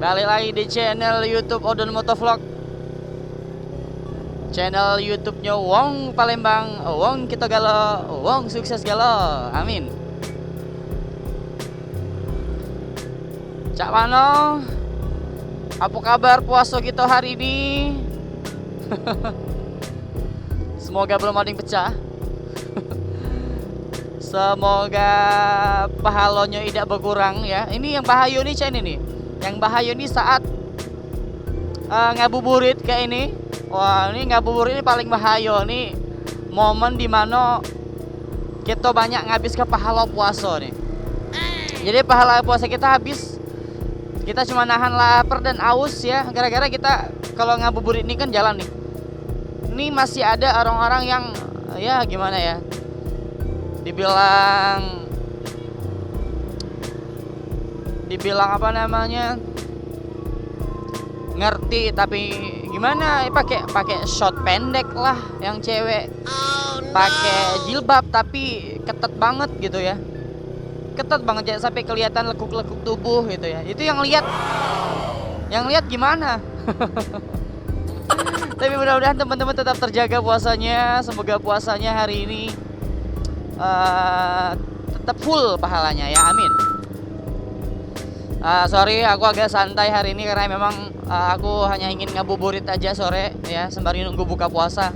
Balik lagi di channel YouTube Odon Motovlog. Channel YouTube-nya Wong Palembang, Wong kita galo, Wong sukses galo. Amin. Cak Mano, apa kabar puasa kita hari ini? Semoga belum ada yang pecah. Semoga pahalanya tidak berkurang ya. Ini yang bahaya nih Cak ini nih. Yang bahaya nih saat ngabuburit kayak ini. Wah, ini ngabuburit ini paling bahaya nih. Momen dimana kita banyak ngabis ke pahala puasa nih. Jadi pahala puasa kita habis, kita cuma nahan lapar dan aus ya. Gara-gara kita kalau ngabuburit ini kan jalan nih. Ini masih ada orang-orang yang ya gimana ya, dibilang apa namanya, ngerti tapi gimana, pakai short pendek lah yang cewek, pakai jilbab tapi ketat banget gitu ya, ketat banget ya, sampai kelihatan lekuk-lekuk tubuh gitu ya. Itu yang lihat gimana? Tapi mudah-mudahan teman-teman tetap terjaga puasanya. Semoga puasanya hari ini tetap full pahalanya ya, amin. Sorry aku agak santai hari ini karena memang aku hanya ingin ngabuburit aja sore ya, sembari nunggu buka puasa.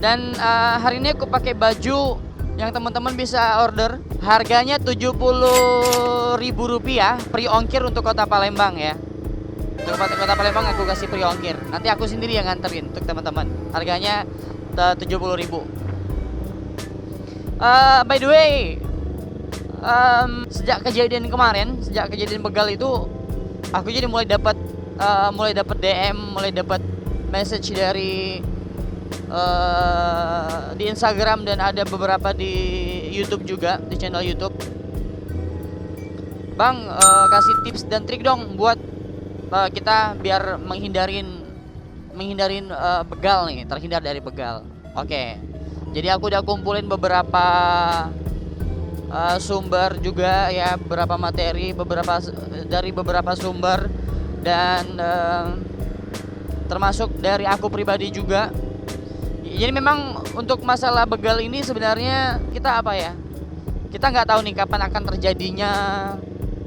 Dan hari ini aku pakai baju yang teman-teman bisa order, harganya Rp70.000 free ongkir untuk kota Palembang ya. Untuk kota Palembang aku kasih free ongkir. Nanti aku sendiri yang nganterin untuk teman-teman. Harganya 70.000. By the way, sejak kejadian kemarin, sejak kejadian begal itu, aku jadi mulai dapat DM, mulai dapat message dari di Instagram dan ada beberapa di YouTube juga, di channel YouTube. Bang, kasih tips dan trik dong buat kita biar menghindarin begal nih, terhindar dari begal. Oke. Jadi aku udah kumpulin beberapa sumber juga ya, beberapa materi, dari beberapa sumber, dan termasuk dari aku pribadi juga. Jadi memang untuk masalah begal ini sebenarnya kita apa ya, kita nggak tahu nih kapan akan terjadinya,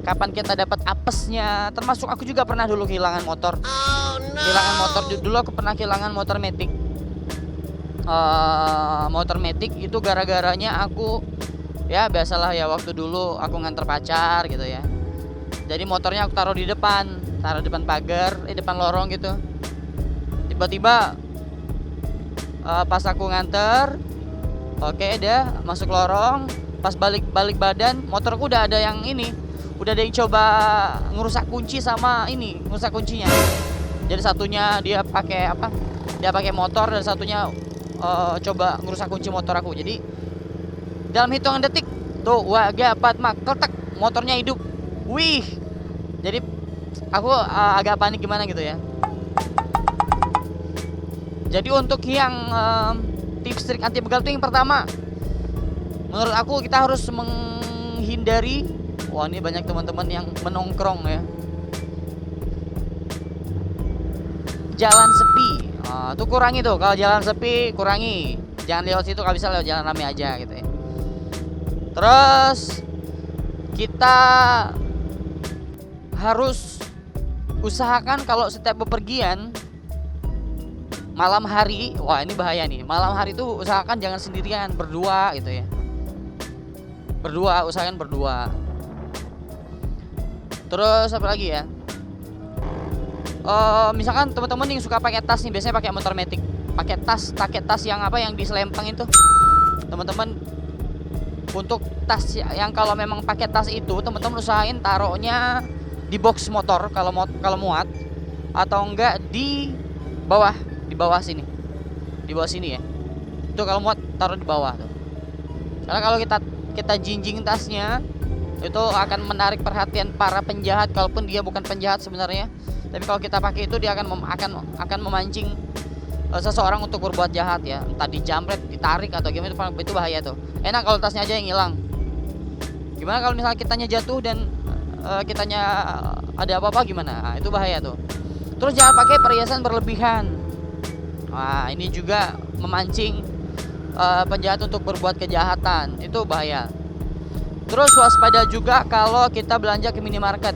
kapan kita dapat apesnya. Termasuk aku juga pernah dulu kehilangan motor. Kehilangan motor dulu, aku pernah kehilangan motor metik. Motor metik itu gara-garanya aku, ya biasalah ya, waktu dulu aku nganter pacar gitu ya. Jadi motornya aku taruh depan pagar, depan lorong gitu. Tiba-tiba pas aku nganter, oke dah masuk lorong, pas balik badan motorku udah ada yang ini, udah ada yang coba ngerusak kunci sama ini, ngerusak kuncinya. Jadi satunya dia pakai apa? Dia pakai motor, dan satunya coba ngerusak kunci motor aku. Jadi dalam hitungan detik tuh, waga patmak kletek, motornya hidup. Wih. Jadi aku agak panik gimana gitu ya. Jadi untuk yang tips trik anti begal itu, yang pertama, menurut aku kita harus menghindari, wah ini banyak teman-teman yang menongkrong ya, jalan sepi. Tuh kurangi tuh, kalau jalan sepi kurangi, jangan lewat situ, kalau bisa lewat jalan rame aja gitu ya. Terus kita harus usahakan kalau setiap bepergian malam hari, wah ini bahaya nih, malam hari tuh usahakan jangan sendirian, berdua gitu ya. Usahakan berdua. Terus apa lagi ya? Misalkan teman-teman yang suka pakai tas nih, biasanya pakai motor metik, pakai tas yang apa, yang diselempang itu. Teman-teman, untuk tas yang kalau memang pakai tas itu, teman-teman usahain taruhnya di box motor kalau muat, atau enggak di bawah sini. Di bawah sini ya. Itu kalau muat taruh di bawah tuh. Karena kalau kita jinjing tasnya, itu akan menarik perhatian para penjahat, kalaupun dia bukan penjahat sebenarnya. Tapi kalau kita pakai itu, dia akan memancing seseorang untuk berbuat jahat ya, entah dijamret, ditarik atau gimana, itu bahaya tuh. Enak kalau tasnya aja yang hilang. Gimana kalau misalnya kitanya jatuh dan kitanya ada apa-apa gimana? Nah, itu bahaya tuh. Terus jangan pakai perhiasan berlebihan. Nah, ini juga memancing penjahat untuk berbuat kejahatan. Itu bahaya. Terus waspada juga kalau kita belanja ke minimarket.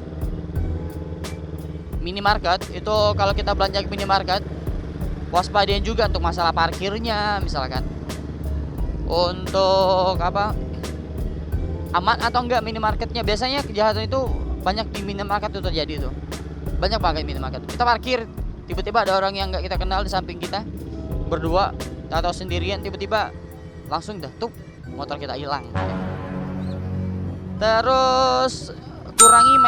Minimarket itu kalau kita belanja ke minimarket, waspadain juga untuk masalah parkirnya misalkan. Untuk apa? Aman atau enggak minimarketnya? Biasanya kejahatan itu banyak di minimarket itu terjadi tuh. Banyak banget minimarket. Kita parkir, tiba-tiba ada orang yang enggak kita kenal di samping kita, berdua atau sendirian, tiba-tiba langsung dah tuh motor kita hilang. Terus kurangin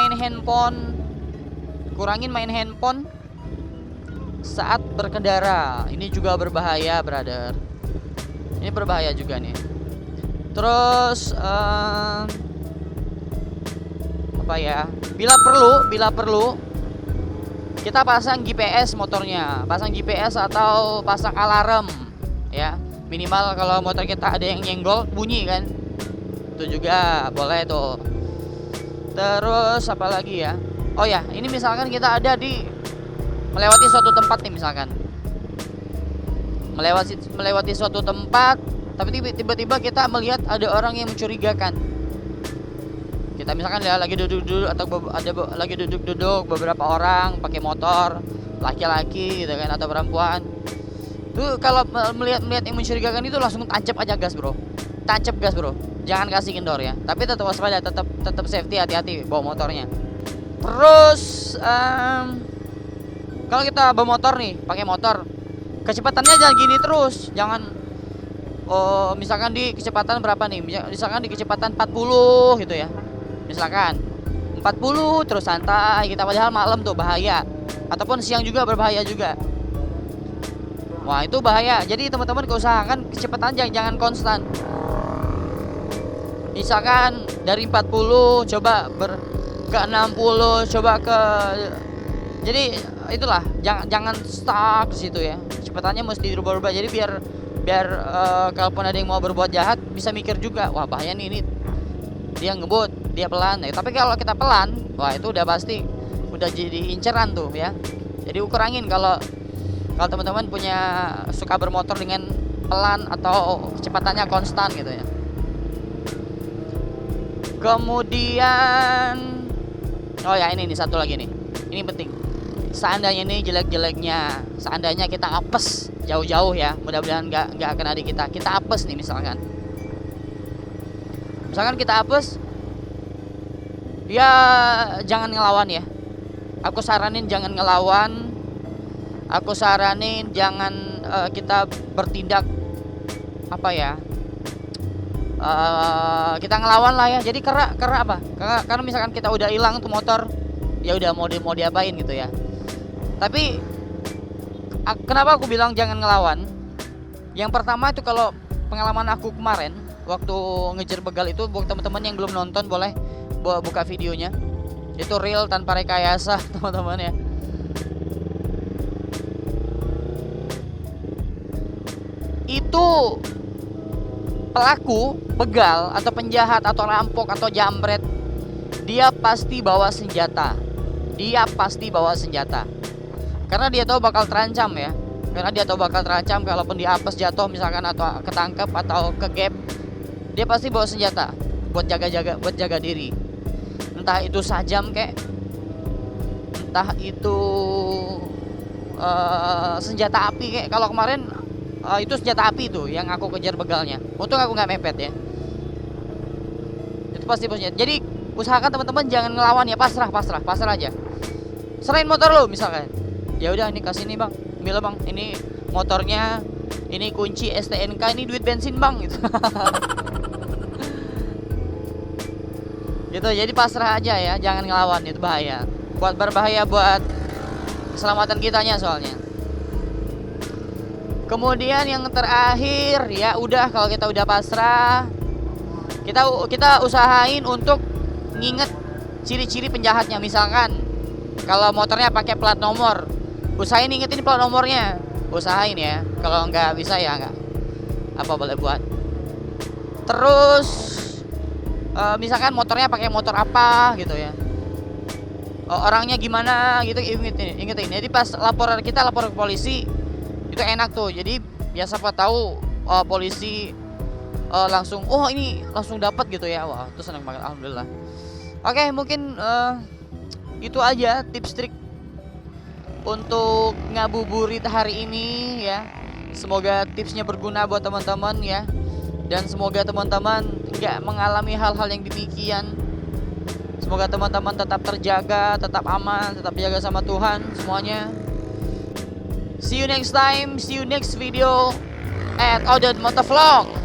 main handphone saat berkendara. Ini juga berbahaya, brother. Ini berbahaya juga nih. Terus apa ya? Bila perlu kita pasang GPS motornya, pasang GPS atau pasang alarm ya. Minimal kalau motor kita ada yang nyenggol bunyi kan. Itu juga boleh tuh. Terus apa lagi ya? Oh ya, ini misalkan kita ada di melewati suatu tempat nih misalkan. Melewati suatu tempat, tapi tiba-tiba kita melihat ada orang yang mencurigakan. Kita misalkan lagi duduk-duduk atau lagi duduk-duduk beberapa orang pakai motor, laki-laki gitu kan atau perempuan. Tuh kalau melihat yang mencurigakan itu langsung tancap aja gas, Bro. Tancap gas, Bro. Jangan kasih kendor ya. Tapi tetap waspada, tetap safety, hati-hati bawa motornya. Terus kalau kita bawa motor nih, pakai motor, kecepatannya jangan gini terus. Jangan misalkan di kecepatan berapa nih? Misalkan di kecepatan 40 gitu ya. Misalkan 40 terus santai kita, padahal malam tuh bahaya. Ataupun siang juga berbahaya juga. Wah, itu bahaya. Jadi teman-teman usahakan kecepatan jangan konstan. Misalkan dari 40 coba ke 60, coba ke, jadi itulah jangan stuck di situ ya. Kecepatannya mesti dirubah-rubah. Jadi biar kalaupun ada yang mau berbuat jahat bisa mikir juga, wah bahaya nih, ini dia ngebut, dia pelan ya. Tapi kalau kita pelan, wah itu udah pasti udah jadi inceran tuh ya. Jadi kurangin kalau teman-teman punya suka bermotor dengan pelan atau kecepatannya konstan gitu ya. Kemudian oh ya, ini nih satu lagi nih. Ini penting. Seandainya ini jelek-jeleknya, seandainya kita apes jauh-jauh ya, mudah-mudahan nggak kena di kita. Kita apes nih misalkan. Misalkan kita apes, ya jangan ngelawan ya. Aku saranin jangan ngelawan. Aku saranin jangan kita bertindak apa ya? Kita ngelawan lah ya. Jadi karena apa? Karena misalkan kita udah hilang tuh motor, ya udah mau diapain gitu ya. Tapi kenapa aku bilang jangan ngelawan? Yang pertama itu kalau pengalaman aku kemarin waktu ngejar begal itu, buat teman-teman yang belum nonton boleh buka videonya. Itu real tanpa rekayasa teman-teman ya. Itu pelaku begal atau penjahat atau rampok atau jambret, dia pasti bawa senjata. Karena dia tahu bakal terancam ya. Kalaupun dia apes jatuh misalkan atau ketangkep atau kegap, dia pasti bawa senjata buat jaga diri. Entah itu sajam kek, entah itu senjata api kek. Kalau kemarin itu senjata api tuh yang aku kejar begalnya. Untung aku nggak mepet ya. Itu pasti punya. Jadi usahakan teman-teman jangan ngelawan ya, pasrah aja. Serain motor lo misalkan. Ya udah, ini kasih nih bang, ambil bang, ini motornya, ini kunci STNK, ini duit bensin bang gitu. Gitu. Jadi pasrah aja ya, jangan ngelawan, itu bahaya. Berbahaya buat keselamatan kitanya soalnya. Kemudian yang terakhir ya udah, kalau kita udah pasrah, kita usahain untuk nginget ciri-ciri penjahatnya. Misalkan kalau motornya pakai plat nomor, usahain ingetin plat nomornya, usahain ya. Kalau nggak bisa ya nggak apa boleh buat. Terus misalkan motornya pakai motor apa gitu ya, orangnya gimana gitu, ingetin. Jadi pas kita lapor ke polisi itu enak tuh. Jadi ya siapa tahu polisi langsung ini langsung dapat gitu ya. Wah, itu senang banget, alhamdulillah. Oke, mungkin itu aja tips trik untuk ngabuburit hari ini ya. Semoga tipsnya berguna buat teman-teman ya. Dan semoga teman-teman nggak mengalami hal-hal yang demikian. Semoga teman-teman tetap terjaga, tetap aman, tetap jaga sama Tuhan semuanya. See you next time, see you next video at Oded Motovlog.